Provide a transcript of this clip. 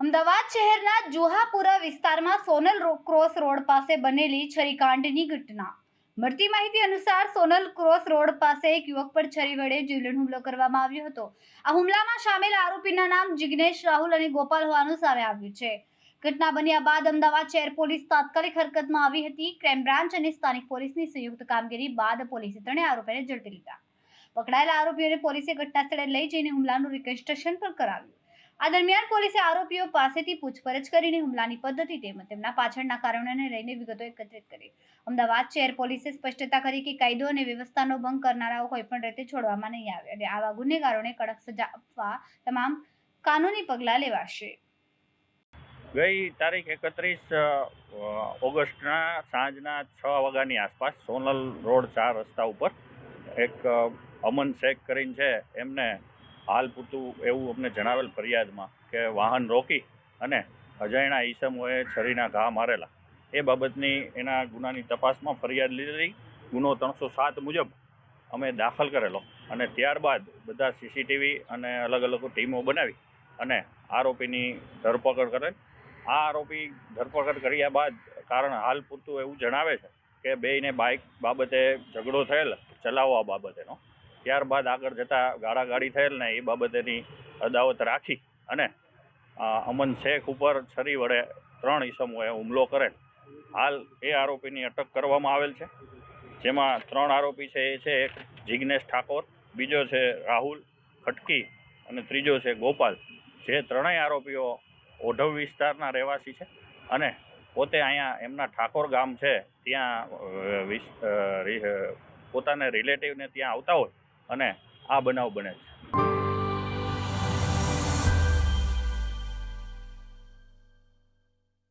અમદાવાદ શહેરના જોહાપુરા વિસ્તારમાં Sonal cross road પાસે બનેલી છરીકાંડની ઘટના. મળતી માહિતી અનુસાર સોનલ ક્રોસ રોડ પાસે એક યુવક પર છરી વડે જીવલેણ હુમલો કરવામાં આવ્યો હતો. આ હુમલામાં સામેલ આરોપીના નામ જિગ્નેશ, રાહુલ અને ગોપાલ હોવાનું સામે આવ્યું છે. ઘટના બન્યા બાદ અમદાવાદ શહેર પોલીસ તાત્કાલિક હરકતમાં આવી હતી. ક્રાઇમ બ્રાન્ચ અને સ્થાનિક પોલીસની સંયુક્ત કામગીરી બાદ પોલીસે ત્રણેય આરોપીને ઝડપી લીધા. પકડાયેલા આરોપીઓને પોલીસે ઘટના સ્થળે લઈ જઈને હુમલાનું રિકન્સ્ટ્રક્શન પણ કરાવ્યું. આ દરમિયાન પોલીસે આરોપીઓ પાસેથી પૂછપરછ કરીને હુમલાની પદ્ધતિ તેમજ તેમના પાછળના કારણોને લઈને વિગતો એકત્રિત કરી. અમદાવાદ શહેર પોલીસે સ્પષ્ટતા કરી કે કાયદો અને વ્યવસ્થાનો ભંગ કરનારાઓ કોઈપણ રીતે છોડવામાં નહીં આવે અને આવા ગુનેગારોને કડક સજા આપવા તમામ કાનૂની પગલાં લેવાશે. ગઈ તારીખ 31 ઓગસ્ટના સાંજના 6 વાગ્યાની આસપાસ સોનલ રોડ 4 રસ્તા ઉપર એક અમન શેખ કરીને છે, એમને હાલ પૂરતું એવું અમને જણાવેલ ફરિયાદમાં કે વાહન રોકી અને અજાણ્યા ઈસમોએ છરીના ઘા મારેલા. એ બાબતની એના ગુનાની તપાસમાં ફરિયાદ લીધેલી. ગુનો 307 મુજબ અમે દાખલ કરેલો અને ત્યારબાદ બધા સીસીટીવી અને અલગ અલગ ટીમો બનાવી અને આરોપીની ધરપકડ કરેલ. આ આરોપી ધરપકડ કર્યા બાદ કારણ હાલ પૂરતું એવું જણાવે છે કે બેયને બાઇક બાબતે ઝઘડો થયેલ ચલાવવા બાબતેનો. ત્યારબાદ આગળ જતાં ગાળાગાળી થયેલ ને એ બાબતેની અદાવત રાખી અને અમન શેખ ઉપર છરી વડે 3 ઈસમોએ હુમલો કરેલ. હાલ એ આરોપીની અટક કરવામાં આવેલ છે, જેમાં 3 આરોપી છે એ છે એક જિગ્નેશ ઠાકોર, બીજો છે રાહુલ ખટકી અને ત્રીજો છે ગોપાલ. જે ત્રણેય આરોપીઓ ઓઢવ વિસ્તારના રહેવાસી છે અને પોતે અહીંયા એમના ઠાકોર ગામ છે ત્યાં પોતાના રિલેટિવને ત્યાં આવતા હોય અને આ બનાવ બને છે.